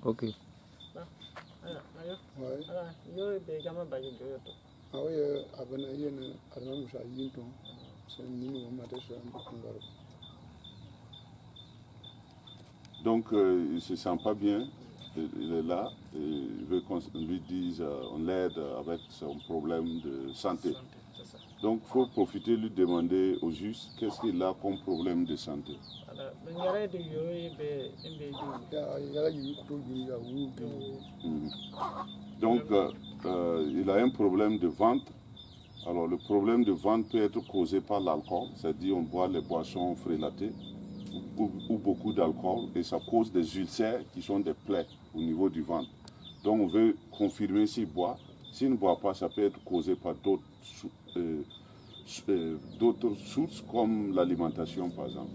Ok. Donc, il ne se sent pas bien, il est là, et il veut qu'on lui dise, on l'aide avec son problème de santé. Donc, il faut profiter, lui demander au juste qu'est-ce qu'il a comme problème de santé. Donc, il a un problème de ventre. Alors, le problème de ventre peut être causé par l'alcool, c'est-à-dire on boit les boissons frélatées ou beaucoup d'alcool et ça cause des ulcères qui sont des plaies au niveau du ventre. Donc, on veut confirmer s'il boit. S'il ne boit pas, ça peut être causé par d'autres sources comme l'alimentation, par exemple.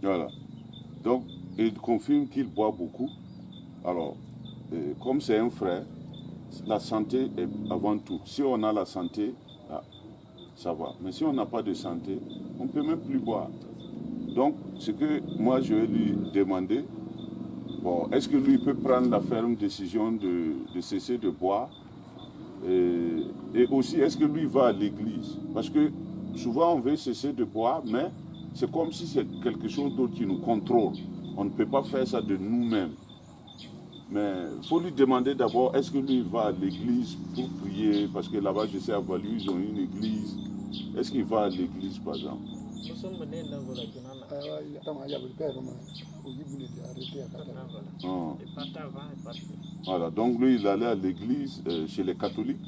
Voilà. Donc, il confirme qu'il boit beaucoup. Alors, comme c'est un frère, la santé est avant tout. Si on a la santé, ça va. Mais si on n'a pas de santé, on ne peut même plus boire. Donc, ce que moi je vais lui demander, bon, est-ce que lui peut prendre la ferme décision de cesser de boire et aussi, est-ce que lui va à l'église? Parce que souvent on veut cesser de boire, mais c'est comme si c'est quelque chose d'autre qui nous contrôle. On ne peut pas faire ça de nous-mêmes. Mais il faut lui demander d'abord, est-ce que lui va à l'église pour prier? Parce que là-bas, je sais, à Valu, ils ont une église. Est-ce qu'il va à l'église, par exemple? Voilà, donc lui, il allait à l'église chez les catholiques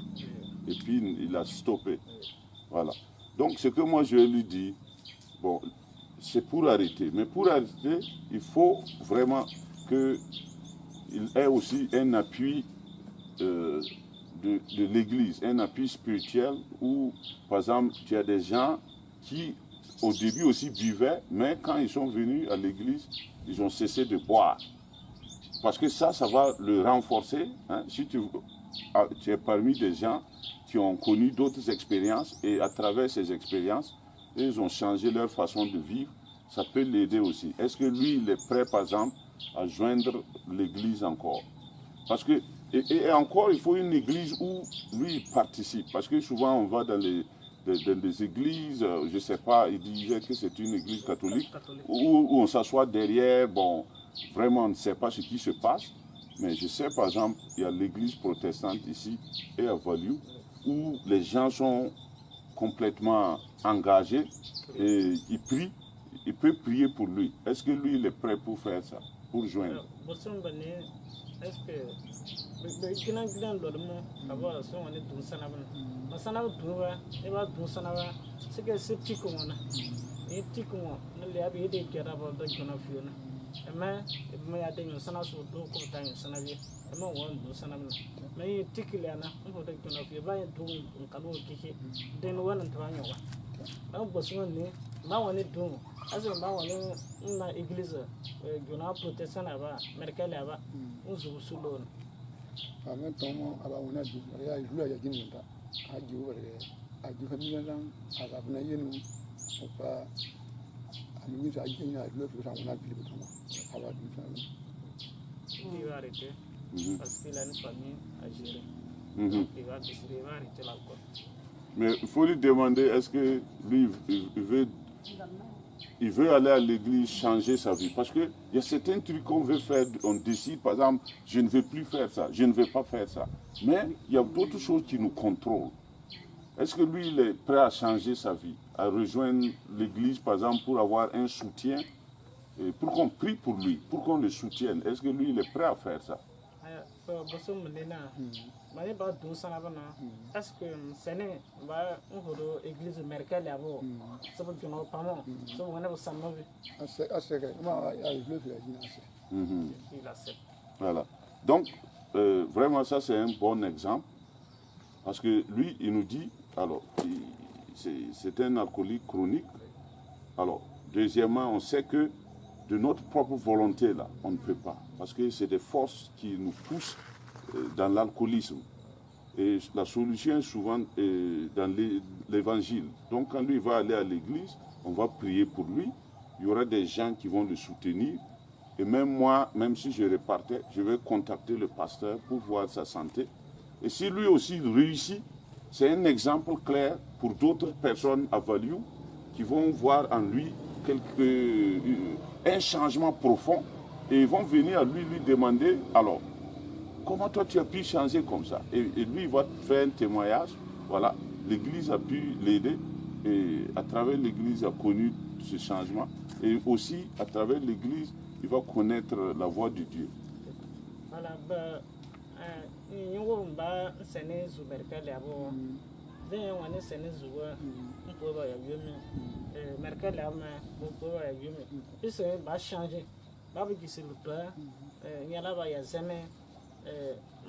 et puis il a stoppé. Voilà. Donc ce que moi je lui dis, bon, c'est pour arrêter. Mais pour arrêter, il faut vraiment qu'il ait aussi un appui de l'église, un appui spirituel où, par exemple, tu as des gens qui, au début aussi buvaient, mais quand ils sont venus à l'église, ils ont cessé de boire. Parce que ça va le renforcer. Hein. Si tu es parmi des gens qui ont connu d'autres expériences et à travers ces expériences, ils ont changé leur façon de vivre, ça peut l'aider aussi. Est-ce que lui, il est prêt, par exemple, à joindre l'église encore? Parce que, et encore, il faut une église où lui, il participe. Parce que souvent, on va dans des églises, je ne sais pas, il disait que c'est une église catholique, où on s'assoit derrière, bon, vraiment, on ne sait pas ce qui se passe. Mais je sais, par exemple, il y a l'église protestante ici et à Valu, où les gens sont complètement engagés et ils prient. Il peut prier pour lui. Est-ce que lui, il est prêt pour faire ça, pour joindre? Est-ce que le grand avoir son année tout ça masana tuba et va tout ça c'est que c'est petit comme on et petit comme on le a bien des qui a d'abord de qu'on a fait mais a des sana sur deux comme temps sana bien et moi on tout ça mais tikilana on peut de qu'on a fait va tout un cadeau qui den one and twanyo on peut se mener ma on est tout as ma on na église gona protestant là-bas merkel là-bas on se soulonne en même temps on a dit il y a eu la guinée a dit famille là à la benayen ou pas à nous a dit il y a eu le plus on a vu le temps à la il va arrêter parce qu'il a une famille à gérer il va décider il va arrêter l'alcool. Mais il faut lui demander, est-ce que lui, il veut aller à l'église changer sa vie? Parce qu'il y a certains trucs qu'on veut faire, on décide, par exemple, je ne veux plus faire ça, je ne veux pas faire ça. Mais il y a d'autres choses qui nous contrôlent. Est-ce que lui, il est prêt à changer sa vie, à rejoindre l'église, par exemple, pour avoir un soutien, et pour qu'on prie pour lui, pour qu'on le soutienne? Est-ce que lui, il est prêt à faire ça? Est-ce que c'est une église mercantile à vous? Ça veut dire que pas moi. Ça veut dire que ça voilà. Donc, vraiment, ça, c'est un bon exemple. Parce que lui, il nous dit, alors, c'est un alcoolique chronique. Alors, deuxièmement, on sait que de notre propre volonté, là, on ne peut pas. Parce que c'est des forces qui nous poussent dans l'alcoolisme. Et la solution est souvent dans l'évangile. Donc, quand lui va aller à l'église, on va prier pour lui. Il y aura des gens qui vont le soutenir. Et même moi, même si je repartais, je vais contacter le pasteur pour voir sa santé. Et si lui aussi réussit, c'est un exemple clair pour d'autres personnes à Value qui vont voir en lui un changement profond et ils vont venir à lui demander, alors, comment toi tu as pu changer comme ça? Et lui, il va faire un témoignage. Voilà, l'Église a pu l'aider et à travers l'Église, il a connu ce changement. Et aussi, à travers l'Église, il va connaître la voix de Dieu. Voilà,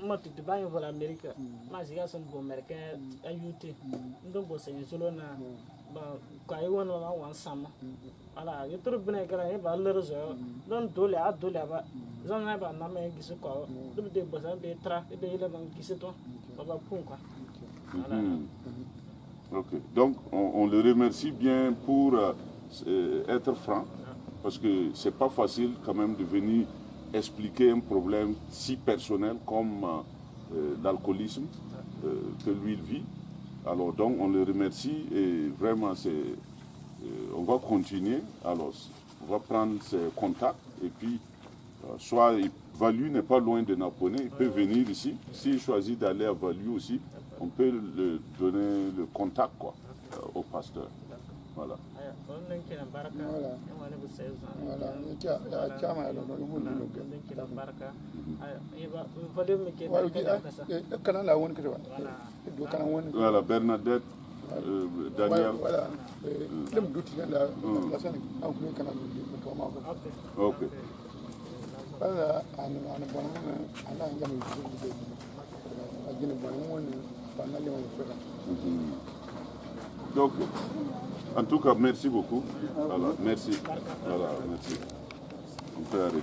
moi tu te bats pour l'Amérique, moi j'ai un bon américain à UT, donc bon c'est une zone là, quand il y a un ensemble, voilà, il trouve bien que là il va aller résoudre, donc dolle à dolle à bas, j'en ai pas nommé qui se quoi, donc des besoins des traits et des éléments qui se trouvent, on va pour quoi. Ok, donc on le remercie bien pour être franc, parce que c'est pas facile quand même de venir expliquer un problème si personnel comme l'alcoolisme que lui il vit. Alors donc on le remercie et vraiment on va continuer. Alors on va prendre ses contacts et puis soit Value n'est pas loin de Naponé, il peut venir ici. S'il choisit d'aller à Value aussi, on peut lui donner le contact quoi, au pasteur. Voilà. Voilà, Bernadette, Daniel. Ok. Donc, en tout cas, merci beaucoup. Voilà, merci. Voilà, merci. On peut arrêter.